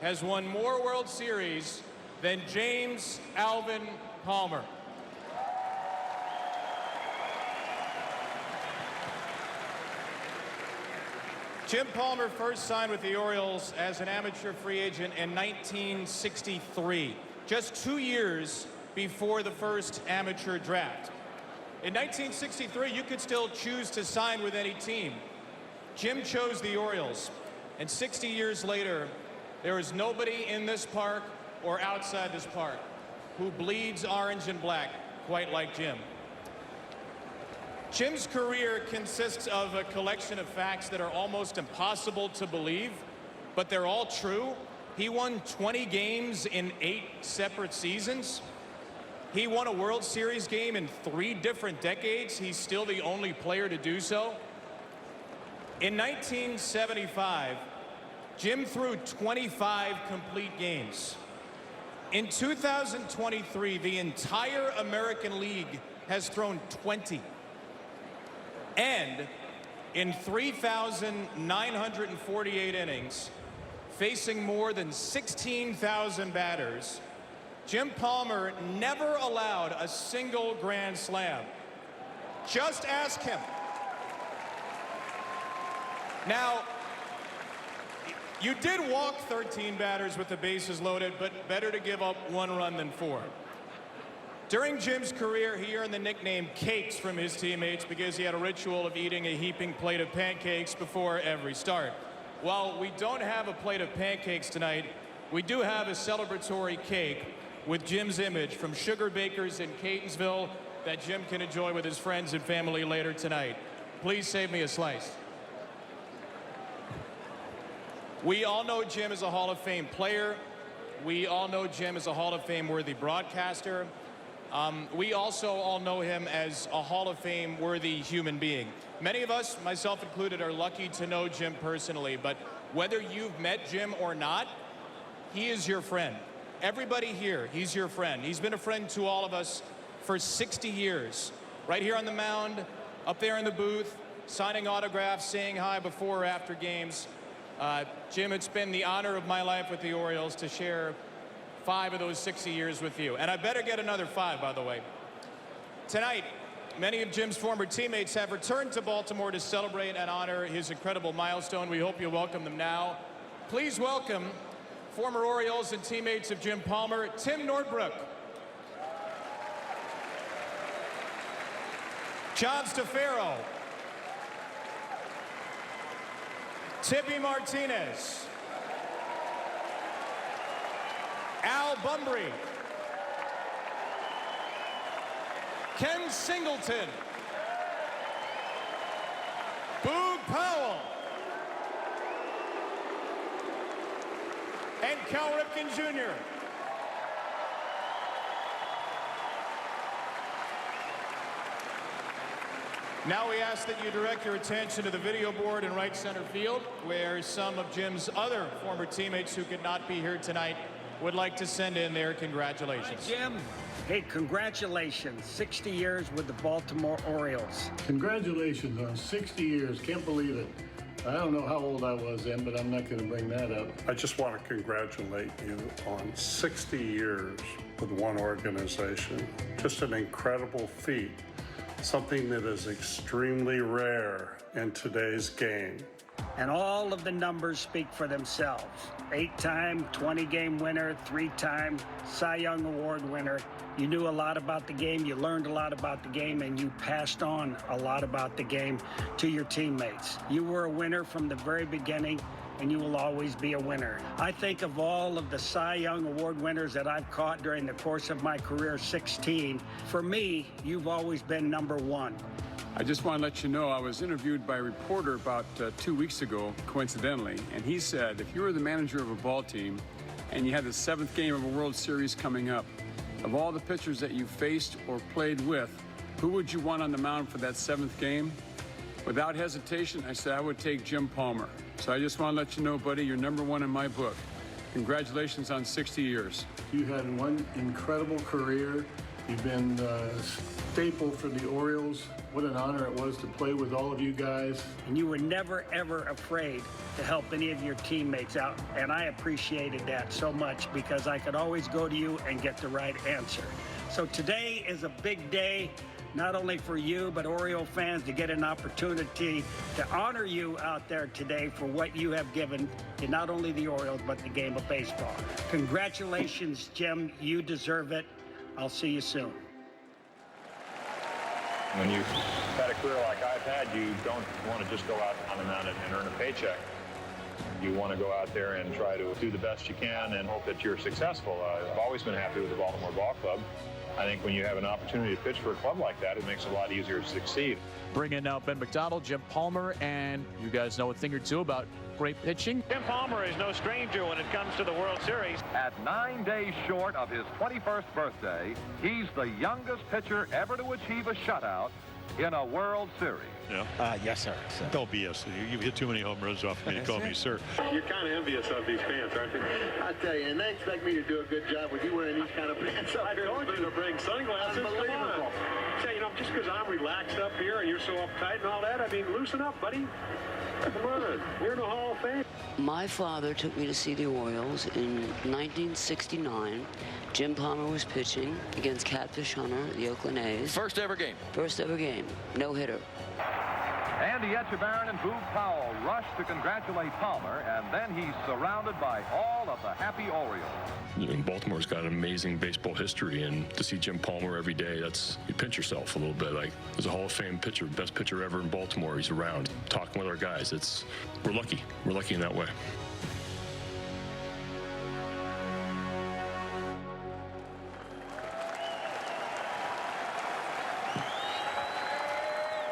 has won more World Series than James Alvin Palmer. Jim Palmer first signed with the Orioles as an amateur free agent in 1963, just 2 years before the first amateur draft. In 1963, you could still choose to sign with any team. Jim chose the Orioles, and 60 years later, there is nobody in this park or outside this park who bleeds orange and black quite like Jim. Jim's career consists of a collection of facts that are almost impossible to believe, but they're all true. He won 20 games in 8 separate seasons. He won a World Series game in 3 different decades. He's still the only player to do so. In 1975, Jim threw 25 complete games. In 2023, the entire American League has thrown 20. And in 3,948 innings, facing more than 16,000 batters, Jim Palmer never allowed a single grand slam. Just ask him. Now, you did walk 13 batters with the bases loaded, but better to give up 1 run than 4. During Jim's career, he earned the nickname Cakes from his teammates because he had a ritual of eating a heaping plate of pancakes before every start. While we don't have a plate of pancakes tonight, we do have a celebratory cake with Jim's image from Sugar Bakers in Catonsville that Jim can enjoy with his friends and family later tonight. Please save me a slice. We all know Jim is a Hall of Fame player. We all know Jim is a Hall of Fame worthy broadcaster. We also all know him as a Hall of Fame worthy human being. Many of us, myself included, are lucky to know Jim personally, but whether you've met Jim or not, he is your friend. Everybody here, he's your friend. He's been a friend to all of us for 60 years. Right here on the mound, up there in the booth, signing autographs, saying hi before or after games. Jim, it's been the honor of my life with the Orioles to share 5 of those 60 years with you. And I better get another 5, by the way. Tonight, many of Jim's former teammates have returned to Baltimore to celebrate and honor his incredible milestone. We hope you welcome them now. Please welcome former Orioles and teammates of Jim Palmer, Tim Nordbrook, John Stafaro, Tippy Martinez, Al Bumbry, Ken Singleton, Boog Powell, and Cal Ripken Jr. Now we ask that you direct your attention to the video board in right center field, where some of Jim's other former teammates who could not be here tonight would like to send in their congratulations. Hi, Jim. Hey, congratulations. 60 years with the Baltimore Orioles. Congratulations on 60 years. Can't believe it. I don't know how old I was then, but I'm not going to bring that up. I just want to congratulate you on 60 years with one organization. Just an incredible feat. Something that is extremely rare in today's game. And all of the numbers speak for themselves. 8-time 20-game winner, 3-time Cy Young Award winner. You knew a lot about the game, you learned a lot about the game, and you passed on a lot about the game to your teammates. You were a winner from the very beginning, and you will always be a winner. I think of all of the Cy Young Award winners that I've caught during the course of my career, 16. For me, you've always been number 1. I just want to let you know I was interviewed by a reporter about 2 weeks ago, coincidentally, and he said if you were the manager of a ball team and you had the 7th game of a World Series coming up, of all the pitchers that you faced or played with, who would you want on the mound for that 7th game? Without hesitation, I said I would take Jim Palmer. So I just want to let you know, buddy, you're number 1 in my book. Congratulations on 60 years. You had one incredible career. You've been a staple for the Orioles. What an honor it was to play with all of you guys. And you were never, ever afraid to help any of your teammates out. And I appreciated that so much because I could always go to you and get the right answer. So today is a big day, not only for you, but Oriole fans to get an opportunity to honor you out there today for what you have given to not only the Orioles, but the game of baseball. Congratulations, Jim. You deserve it. I'll see you soon. When you've had a career like I've had, you don't want to just go out on the mound and earn a paycheck. You want to go out there and try to do the best you can and hope that you're successful. I've always been happy with the Baltimore Ball Club. I think when you have an opportunity to pitch for a club like that, it makes it a lot easier to succeed. Bring in now Ben McDonald, Jim Palmer, and you guys know a thing or two about great pitching. Jim Palmer is no stranger when it comes to the World Series. At 9 days short of his 21st birthday, he's the youngest pitcher ever to achieve a shutout in a World Series. Yeah. Yes, sir. Don't BS. You've hit too many home runs off me to call me sir. You're kind of envious of these pants, aren't you? I tell you, and they expect me to do a good job with you wearing these kind of pants. I told you to bring sunglasses. Come on. Say, just because I'm relaxed up here and you're so uptight and all that, I mean, loosen up, buddy. Come on. You're in the Hall of Fame. My father took me to see the Orioles in 1969. Jim Palmer was pitching against Catfish Hunter, the Oakland A's. First ever game. First ever game. No hitter. Andy Etchebarren and Boog Powell rush to congratulate Palmer, and then he's surrounded by all of the happy Orioles. Baltimore's got an amazing baseball history, and to see Jim Palmer every day, you pinch yourself a little bit. Like, there's a Hall of Fame pitcher, best pitcher ever in Baltimore. He's around, talking with our guys. We're lucky. We're lucky in that way.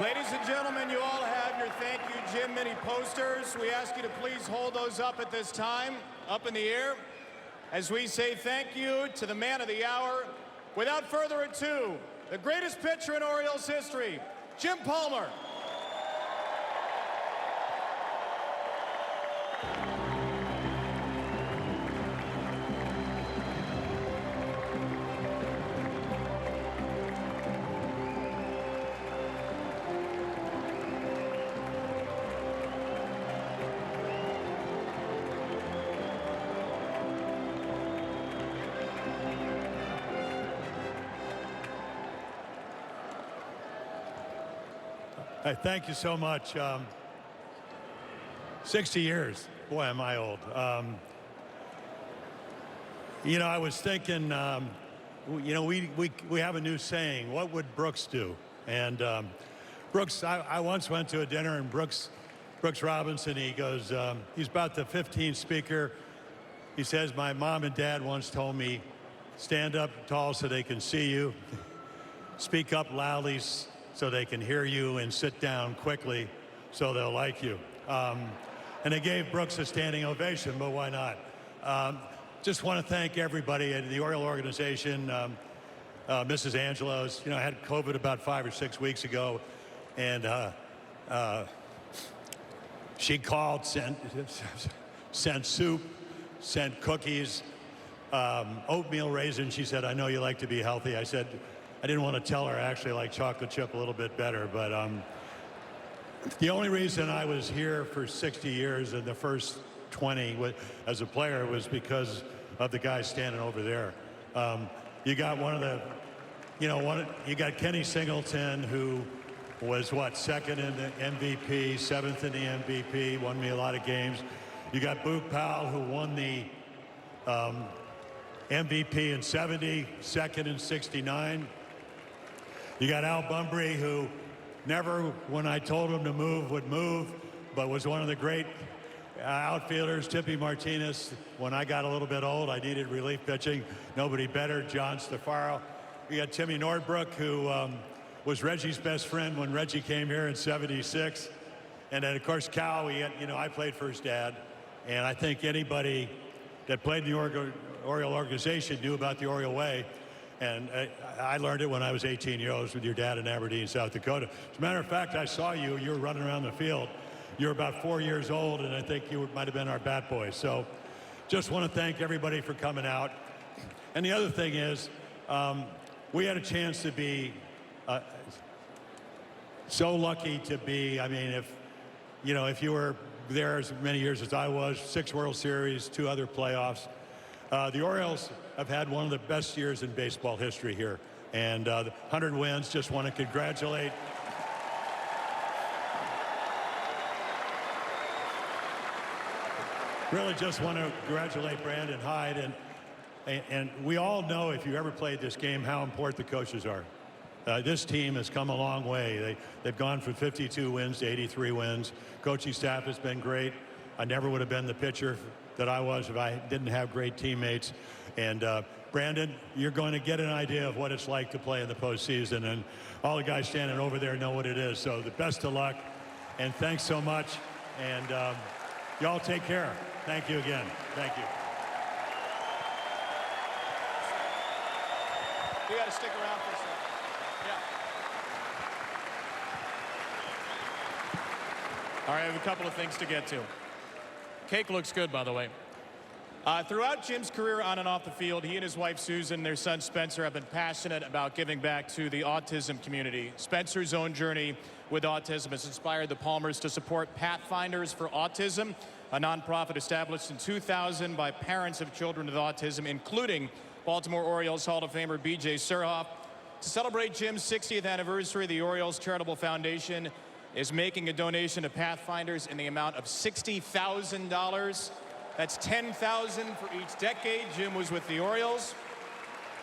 Ladies and gentlemen, you all have your Thank You, Jim mini posters. We ask you to please hold those up at this time, up in the air, as we say thank you to the man of the hour. Without further ado, the greatest pitcher in Orioles history, Jim Palmer. Hey, thank you so much. 60 years. Boy, am I old. I was thinking, we have a new saying, what would Brooks do? And Brooks, I once went to a dinner, and Brooks Robinson, he goes, he's about the 15th speaker. He says, my mom and dad once told me, stand up tall so they can see you, speak up loudly so they can hear you, and sit down quickly so they'll like you. And they gave Brooks a standing ovation, but why not? Just want to thank everybody at the Oriole organization. Mrs. Angelos, I had COVID about 5 or 6 weeks ago, and she called, sent soup, sent cookies, oatmeal raisins. She said, I know you like to be healthy. I said, I didn't want to tell her I actually like chocolate chip a little bit better, but the only reason I was here for 60 years and the first 20 as a player was because of the guy standing over there. You got you got Kenny Singleton, who was second in the MVP, seventh in the MVP, won me a lot of games. You got Boog Powell, who won the MVP in 70, second in 69. You got Al Bunbury, who never, when I told him to move, would move, but was one of the great outfielders. Tippy Martinez, when I got a little bit old, I needed relief pitching. Nobody better. John Stafaro. You got Timmy Nordbrook, who was Reggie's best friend when Reggie came here in 76. And then, of course, Cal, I played for his dad. And I think anybody that played in the Oriole organization knew about the Oriole way. And I learned it when I was 18 years old with your dad in Aberdeen, South Dakota. As a matter of fact, I saw you. You were running around the field. You were about 4 years old, and I think you might have been our bat boy. So just want to thank everybody for coming out. And the other thing is, we had a chance to be so lucky to be, I mean, if you were there as many years as I was, 6 World Series, 2 other playoffs. The Orioles have had one of the best years in baseball history here. And 100 wins, just want to congratulate. Really just want to congratulate Brandon Hyde. And we all know, if you ever played this game, how important the coaches are. This team has come a long way. They've gone from 52 wins to 83 wins. Coaching staff has been great. I never would have been the pitcher that I was if I didn't have great teammates. And Brandon, you're going to get an idea of what it's like to play in the postseason. And all the guys standing over there know what it is. So the best of luck. And thanks so much. And y'all take care. Thank you again. Thank you. You got to stick around for a second. All right, I have a couple of things to get to. Cake looks good, by the way. Throughout Jim's career on and off the field, he and his wife Susan, their son Spencer, have been passionate about giving back to the autism community. Spencer's own journey with autism has inspired the Palmers to support Pathfinders for Autism, a nonprofit established in 2000 by parents of children with autism, including Baltimore Orioles Hall of Famer B.J. Surhoff. To celebrate Jim's 60th anniversary, the Orioles Charitable Foundation is making a donation to Pathfinders in the amount of $60,000. That's $10,000 for each decade Jim was with the Orioles.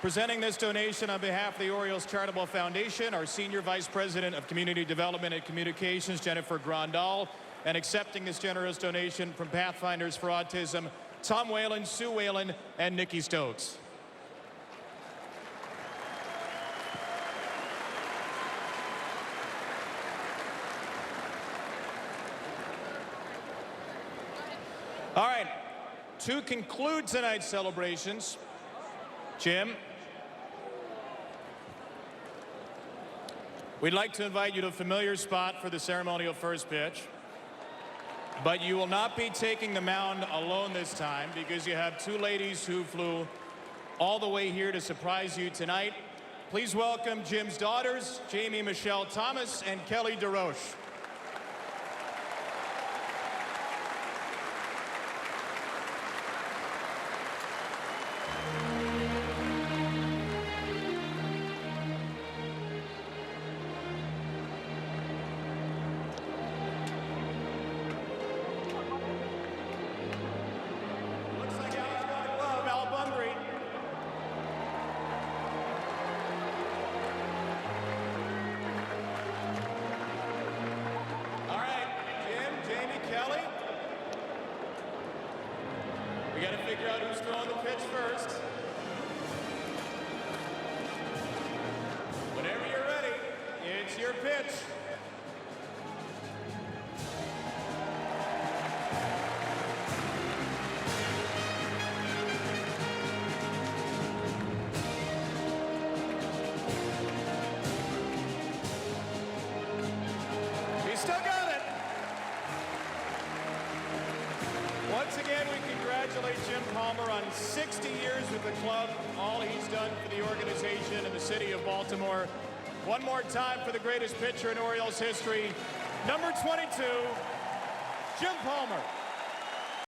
Presenting this donation on behalf of the Orioles Charitable Foundation, our Senior Vice President of Community Development and Communications, Jennifer Grandal, and accepting this generous donation from Pathfinders for Autism, Tom Whalen, Sue Whalen, and Nikki Stokes. All right, to conclude tonight's celebrations, Jim, we'd like to invite you to a familiar spot for the ceremonial first pitch, but you will not be taking the mound alone this time because you have 2 ladies who flew all the way here to surprise you tonight. Please welcome Jim's daughters, Jamie Michelle Thomas and Kelly DeRoche. We got to figure out who's throwing the pitch first. Whenever you're ready, it's your pitch. He's still got it. Once again, we congratulate Jim Palmer on 60 years with the club, all he's done for the organization and the city of Baltimore. One more time for the greatest pitcher in Orioles history, number 22, Jim Palmer.